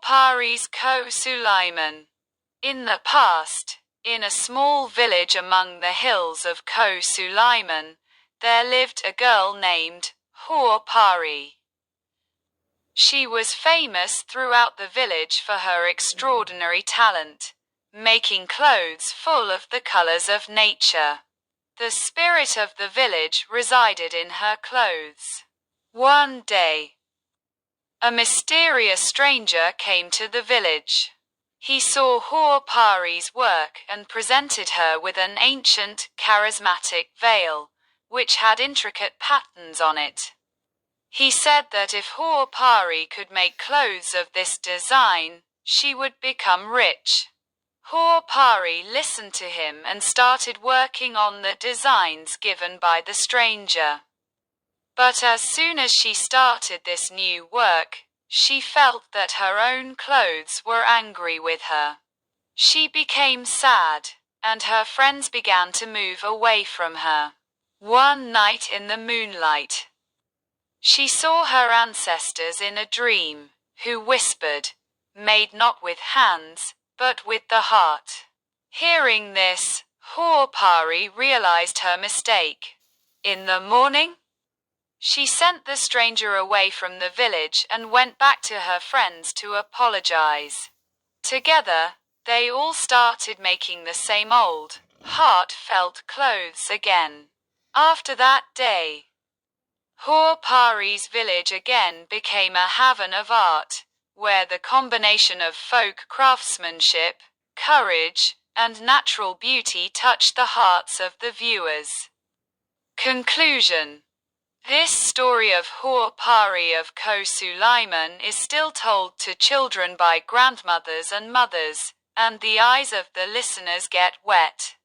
Fairy of Koh-e-Sulaiman. In the past, in a small village among the hills of Koh-e-Sulaiman, there lived a girl named Fairy. She was famous throughout the village for her extraordinary talent, making clothes full of the colors of nature. The spirit of the village resided in her clothes. One day, a mysterious stranger came to the village. He saw Fairy's work and presented her with an ancient, charismatic veil, which had intricate patterns on it. He said that if Fairy could make clothes of this design, she would become rich. Fairy listened to him and started working on the designs given by the stranger. But as soon as she started this new work, she felt that her own clothes were angry with her. She became sad, and her friends began to move away from her. One night in the moonlight, she saw her ancestors in a dream, who whispered, "Made not with hands, but with the heart." Hearing this, Fairy realized her mistake. In the morning, she sent the stranger away from the village and went back to her friends to apologize. Together, they all started making the same old, heartfelt clothes again. After that day, Fairy's village again became a haven of art, where the combination of folk craftsmanship, courage, and natural beauty touched the hearts of the viewers. Conclusion. This story of Fairy of Koh-e-Sulaiman is still told to children by grandmothers and mothers, and the eyes of the listeners get wet.